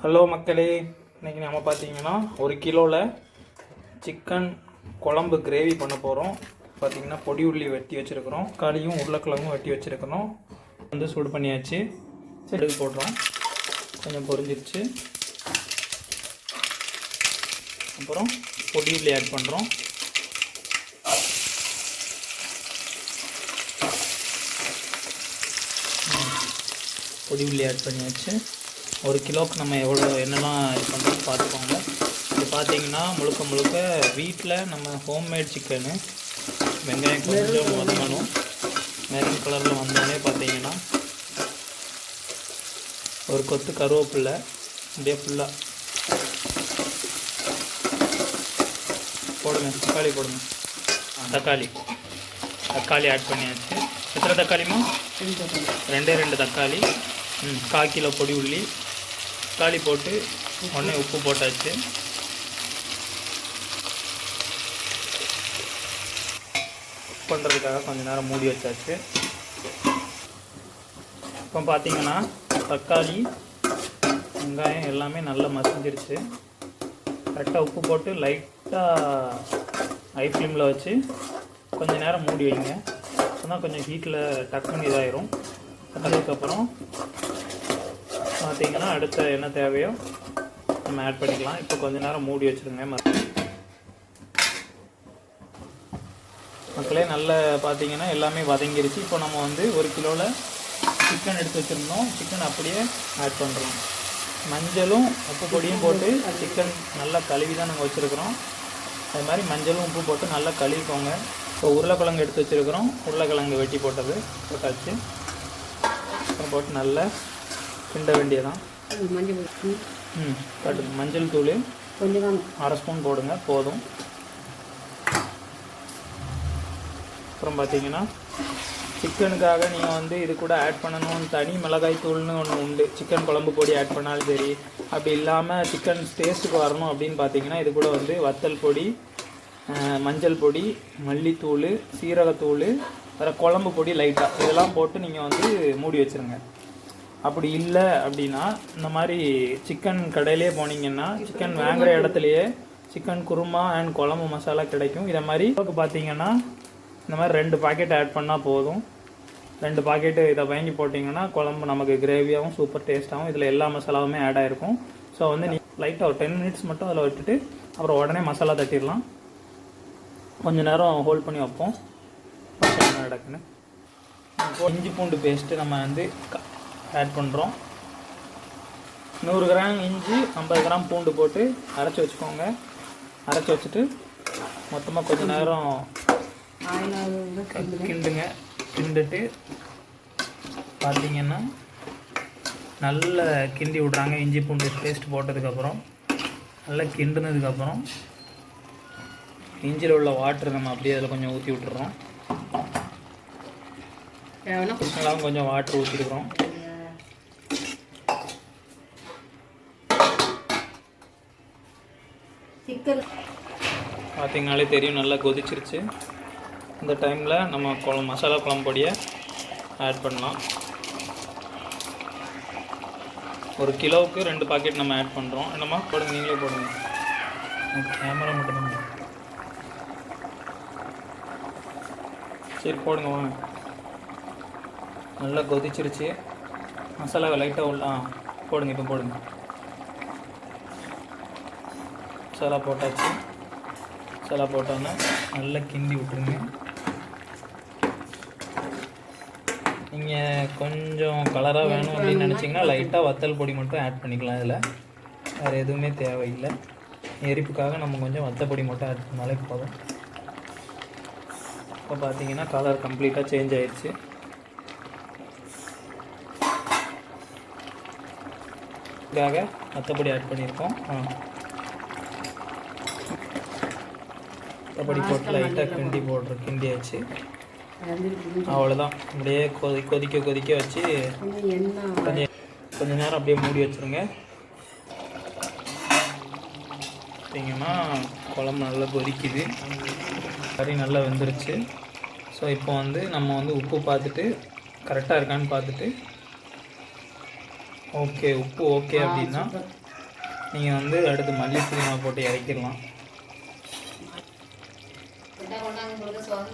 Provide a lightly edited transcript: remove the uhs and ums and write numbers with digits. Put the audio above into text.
Hello மக்களே, இன்றைக்கி நம்ம பார்த்தீங்கன்னா 1 கிலோவில் சிக்கன் குழம்பு கிரேவி பண்ண போகிறோம். பார்த்திங்கன்னா பொடி உள்ளி வெட்டி வச்சுருக்கிறோம், தக்காளியும் உருளைக்கிழங்கும் வெட்டி வச்சுருக்கிறோம். வந்து சூடு பண்ணியாச்சு. சரி போடுறோம், கொஞ்சம் பொரிஞ்சிருச்சு. அப்புறம் பொடி உள்ளி ஆட் பண்ணுறோம். பொடி உள்ளி ஆட் பண்ணியாச்சு. 1 கிலோவுக்கு நம்ம என்னெல்லாம் இது பண்ணுறோன்னு பார்த்துக்கோங்க. இது பார்த்தீங்கன்னா முழுக்க வீட்டில் நம்ம ஹோம்மேட் சிக்கனு. வெங்காயம் கொஞ்சம் வதங்கணும், மெரூன் கலரில் வந்தோடனே பார்த்தீங்கன்னா ஒரு கொத்து கருவேப்பில்லை அப்படியே ஃபுல்லாக போடுங்க. தக்காளி போடுங்க. தக்காளி ஆட் பண்ணியாச்சு. எத்தனை தக்காளிமா? 2 தக்காளி. 1/4 கிலோ பொடி உள்ளி. தக்காளி போட்டு உடனே உப்பு போட்டாச்சு. பண்ணுறதுக்காக கொஞ்சம் நேரம் மூடி வச்சாச்சு. இப்போ பார்த்தீங்கன்னா தக்காளி வெங்காயம் எல்லாமே நல்லா மசிஞ்சிருச்சு. கரெக்டாக உப்பு போட்டு லைட்டாக ஹை ஃப்ளேமில் வச்சு கொஞ்சம் நேரம் மூடி வைங்க. சொன்னால் கொஞ்சம் ஹீட்டில் டக்குன்னு இதாயிரும். அதுக்கப்புறம் பார்த்தீங்கன்னா அடுத்த என்ன தேவையோ நம்ம ஆட் பண்ணிக்கலாம். இப்போ கொஞ்சம் நேரம் மூடி வச்சுருங்க. மக்களே நல்லா பார்த்தீங்கன்னா எல்லாமே வதங்கிருச்சு. இப்போ நம்ம வந்து 1 கிலோவில் சிக்கன் எடுத்து வச்சுருந்தோம். சிக்கன் அப்படியே ஆட் பண்ணுறோம். மஞ்சளும் உப்பு பொடியும் போட்டு சிக்கன் நல்லா கழுவி தான் நாங்கள் வச்சுருக்குறோம். அது மாதிரி மஞ்சளும் உப்பு போட்டு நல்லா கழுவிக்கோங்க. இப்போ உருளைக்கிழங்கு எடுத்து வச்சுருக்குறோம். உருளைக்கிழங்கு வெட்டி போட்டாச்சு. அப்புறம் போட்டு நல்லா கிண்ட வேண்டியதான். மஞ்சள் தூள் கொஞ்சம் 1/2 ஸ்பூன் போடுங்க, போதும். அப்புறம் பார்த்தீங்கன்னா சிக்கனுக்காக நீங்கள் வந்து இது கூட ஆட் பண்ணணும் தனி மிளகாய் தூள்னு ஒன்று உண்டு. சிக்கன் குழம்பு பொடி ஆட் பண்ணாலும் சரி. அப்படி இல்லாமல் சிக்கன் டேஸ்ட்டுக்கு வரணும் அப்படின்னு பார்த்தீங்கன்னா இது கூட வந்து வத்தல் பொடி, மஞ்சள் பொடி, மல்லித்தூள், சீரகத்தூள், வேறு குழம்பு பொடி லைட்டாக இதெல்லாம் போட்டு நீங்கள் வந்து மூடி வச்சுருங்க. அப்படி இல்லை அப்படின்னா இந்த மாதிரி சிக்கன் கடையிலே போனீங்கன்னா சிக்கன் வாங்குகிற இடத்துலையே சிக்கன் குருமா அண்ட் குழம்பு மசாலா கிடைக்கும். இதை மாதிரி பார்த்தீங்கன்னா இந்த மாதிரி 2 பாக்கெட் ஆட் பண்ணால் போதும். 2 பாக்கெட்டு இதை வாங்கி போட்டிங்கன்னா குழம்பு நமக்கு கிரேவியாகவும் சூப்பர் டேஸ்ட்டாகவும் இதில் எல்லா மசாலாவுமே ஆட் ஆகிருக்கும். ஸோ வந்து நீ லைட்டாக ஒரு 10 மினிட்ஸ் மட்டும் அதில் விட்டுட்டு அப்புறம் உடனே மசாலா தட்டிடலாம். கொஞ்சம் நேரம் ஹோல்ட் பண்ணி வைப்போம். நடக்குன்னு இஞ்சி பூண்டு பேஸ்ட்டு நம்ம வந்து ஆட் பண்ணுறோம். 100 கிராம் இஞ்சி 50 கிராம் பூண்டு போட்டு அரைச்சி வச்சுக்கோங்க. அரைச்சி வச்சுட்டு மொத்தமாக கொஞ்சம் நேரம் கிண்டுட்டு பார்த்தீங்கன்னா நல்லா கிண்டி விட்றாங்க. இஞ்சி பூண்டு பேஸ்ட் போட்டதுக்கப்புறம் நல்லா கிண்டுனதுக்கப்புறம் இஞ்சியில் உள்ள வாட்டர் நம்ம அப்படியே அதில் கொஞ்சம் ஊற்றி விட்டுறோம். கொஞ்சம் வாட்டர் ஊற்றிருக்கிறோம். பார்த்தீங்கனாலே தெரியும் நல்லா கொதிச்சிருச்சு. இந்த டைமில் நம்ம மசாலா குழம்பு பொடியை ஆட் பண்ணலாம். 1 கிலோவுக்கு 2 பாக்கெட் நம்ம ஆட் பண்ணுறோம். என்னம்மா போடுங்க, நீங்களே போடுங்க. கேமரா மட்டும்தான். சரி போடுங்க வாங்க. நல்லா கொதிச்சிருச்சு. மசாலாவை லைட்டாக உள்ள போடுங்க. இப்போ போடுங்க. மசாலா போட்டாச்சு. மசாலா போட்டோன்னா நல்லா கிண்டி விட்டுருங்க. நீங்கள் கொஞ்சம் கலராக வேணும் அப்படின்னு நினச்சிங்கன்னா லைட்டாக வத்தல் பொடி மட்டும் ஆட் பண்ணிக்கலாம். இதில் வேறு எதுவுமே தேவையில்லை. எரிப்புக்காக நம்ம கொஞ்சம் வத்தல் பொடி மட்டும் ஆட் பண்ணாலே போதும். இப்போ பார்த்தீங்கன்னா கலர் கம்ப்ளீட்டாக சேஞ்ச் ஆயிடுச்சு. இதுக்காக வத்தப்பொடி ஆட் பண்ணியிருக்கோம். வத்தப்பொடி போட்டு லைட்டாக கிண்டியாச்சு. அவ்வளோதான். அப்படியே கொதிக்க வச்சு கொஞ்சம் நேரம் அப்படியே மூடி வச்சுருங்க. பார்த்தீங்கன்னா குழம்பு நல்லா கொதிக்குது. கறி நல்லா வெந்துருச்சு. ஸோ இப்போ வந்து நம்ம வந்து உப்பு பார்த்துட்டு கரெக்டாக இருக்கான்னு பார்த்துட்டு உப்பு ஓகே அப்படின்னா நீங்கள் வந்து அடுத்து மல்லி புதினா போட்டு இறக்கிடலாம். என்ன பண்ணாங்க சொல்லுங்க சுவாமி.